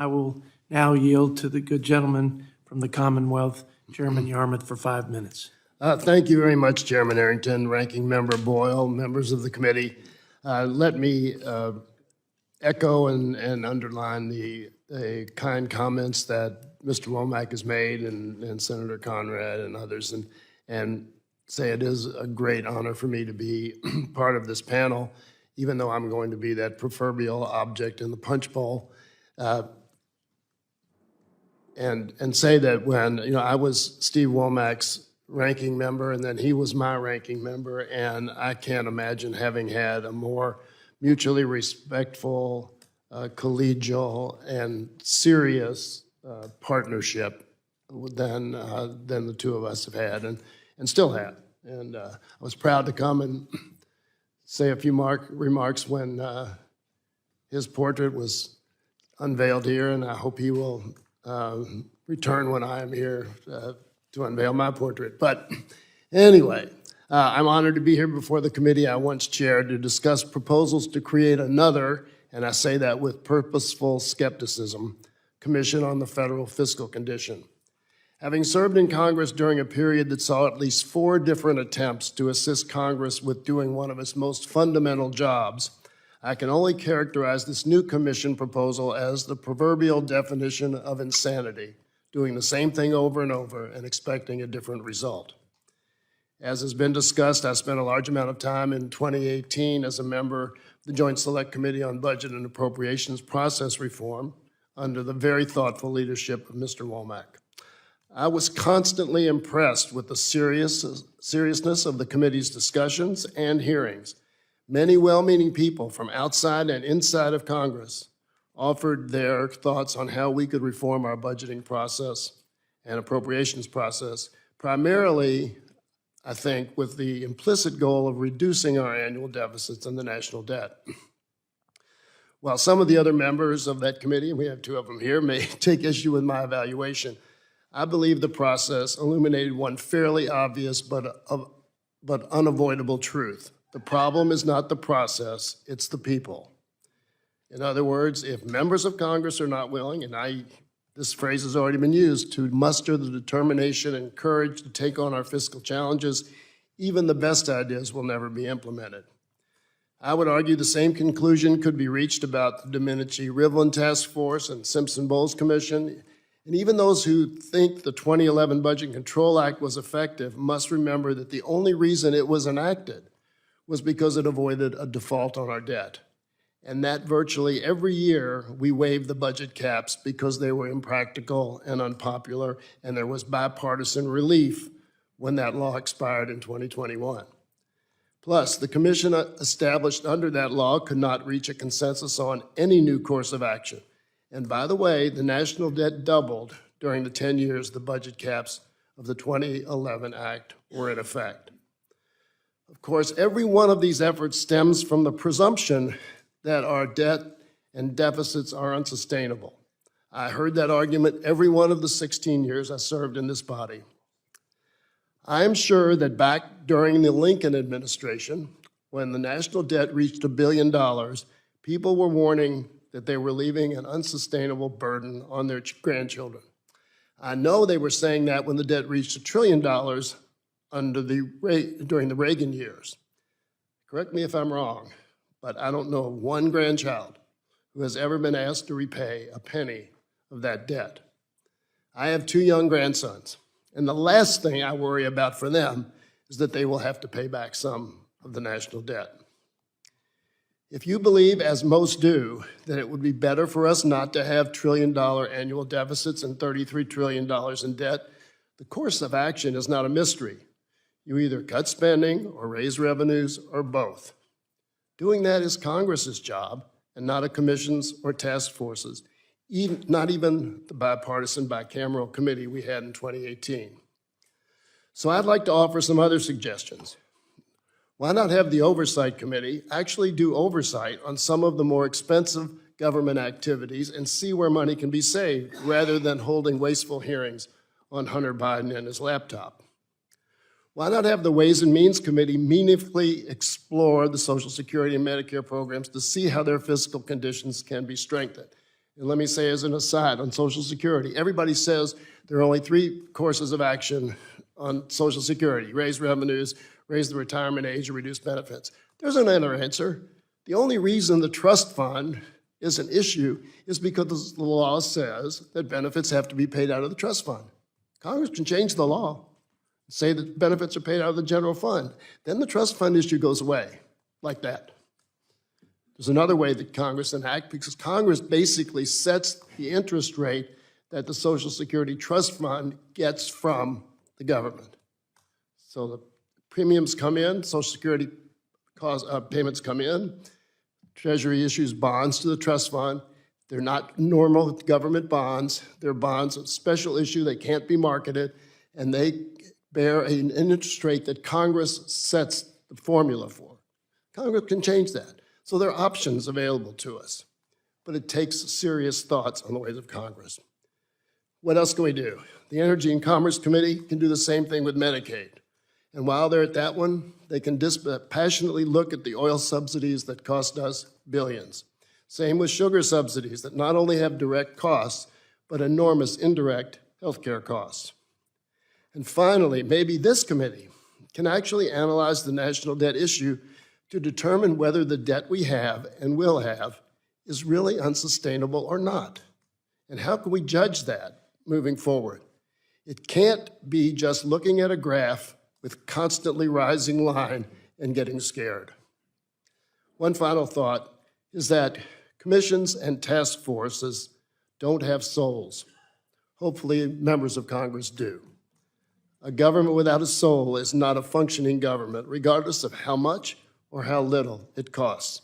I will now yield to the good gentleman from the Commonwealth, Chairman Yarmuth, for 5 minutes. Thank you very much, Chairman Arrington, Ranking Member Boyle, members of the committee. Let me echo and underline the kind comments that Mr. Womack has made and Senator Conrad and others, and say it is a great honor for me to be part of this panel, even though I'm going to be that proverbial object in the punch bowl. And say that when I was Steve Womack's ranking member, and then he was my ranking member, and I can't imagine having had a more mutually respectful, collegial, and serious partnership than the two of us have had, and still have. And I was proud to come and say a few remarks when his portrait was unveiled here, and I hope he will return when I am here to unveil my portrait. But anyway, I'm honored to be here before the committee I once chaired to discuss proposals to create another, and I say that with purposeful skepticism, Commission on the Federal Fiscal Condition. Having served in Congress during a period that saw at least 4 different attempts to assist Congress with doing one of its most fundamental jobs, I can only characterize this new commission proposal as the proverbial definition of insanity, doing the same thing over and over and expecting a different result. As has been discussed, I spent a large amount of time in 2018 as a member of the Joint Select Committee on Budget and Appropriations Process Reform under the very thoughtful leadership of Mr. Womack. I was constantly impressed with the seriousness of the committee's discussions and hearings. Many well-meaning people from outside and inside of Congress offered their thoughts on how we could reform our budgeting process and appropriations process, primarily, I think, with the implicit goal of reducing our annual deficits and the national debt. While some of the other members of that committee, and we have 2 of them here, may take issue with my evaluation, I believe the process illuminated one fairly obvious but unavoidable truth. The problem is not the process, it's the people. In other words, if members of Congress are not willing, and this phrase has already been used, to muster the determination and courage to take on our fiscal challenges, even the best ideas will never be implemented. I would argue the same conclusion could be reached about the Domenici-Rivlin Task Force and Simpson-Bowles Commission. And even those who think the 2011 Budget and Control Act was effective must remember that the only reason it was enacted was because it avoided a default on our debt. And that virtually every year we waived the budget caps because they were impractical and unpopular, and there was bipartisan relief when that law expired in 2021. Plus, the commission established under that law could not reach a consensus on any new course of action. And by the way, the national debt doubled during the 10 years the budget caps of the 2011 Act were in effect. Of course, every one of these efforts stems from the presumption that our debt and deficits are unsustainable. I heard that argument every one of the 16 years I served in this body. I am sure that back during the Lincoln administration, when the national debt reached $1 billion, people were warning that they were leaving an unsustainable burden on their grandchildren. I know they were saying that when the debt reached $1 trillion during the Reagan years. Correct me if I'm wrong, but I don't know of one grandchild who has ever been asked to repay a penny of that debt. I have 2 young grandsons, and the last thing I worry about for them is that they will have to pay back some of the national debt. If you believe, as most do, that it would be better for us not to have trillion-dollar annual deficits and $33 trillion in debt, the course of action is not a mystery. You either cut spending or raise revenues or both. Doing that is Congress's job and not a commission's or task forces, not even the bipartisan bicameral committee we had in 2018. So I'd like to offer some other suggestions. Why not have the Oversight Committee actually do oversight on some of the more expensive government activities and see where money can be saved, rather than holding wasteful hearings on Hunter Biden and his laptop? Why not have the Ways and Means Committee meaningfully explore the Social Security and Medicare programs to see how their fiscal conditions can be strengthened? And let me say as an aside on Social Security, everybody says there are only 3 courses of action on Social Security: raise revenues, raise the retirement age, or reduce benefits. There's another answer. The only reason the trust fund is an issue is because the law says that benefits have to be paid out of the trust fund. Congress can change the law, say that benefits are paid out of the general fund. Then the trust fund issue goes away, like that. There's another way that Congress enact, because Congress basically sets the interest rate that the Social Security Trust Fund gets from the government. So the premiums come in, Social Security payments come in, Treasury issues bonds to the trust fund. They're not normal government bonds. They're bonds of special issue. They can't be marketed, and they bear an interest rate that Congress sets the formula for. Congress can change that. So there are options available to us, but it takes serious thoughts on the ways of Congress. What else can we do? The Energy and Commerce Committee can do the same thing with Medicaid. And while they're at that one, they can passionately look at the oil subsidies that cost us billions. Same with sugar subsidies that not only have direct costs, but enormous indirect healthcare costs. And finally, maybe this committee can actually analyze the national debt issue to determine whether the debt we have and will have is really unsustainable or not. And how can we judge that moving forward? It can't be just looking at a graph with constantly rising line and getting scared. One final thought is that commissions and task forces don't have souls. Hopefully, members of Congress do. A government without a soul is not a functioning government, regardless of how much or how little it costs.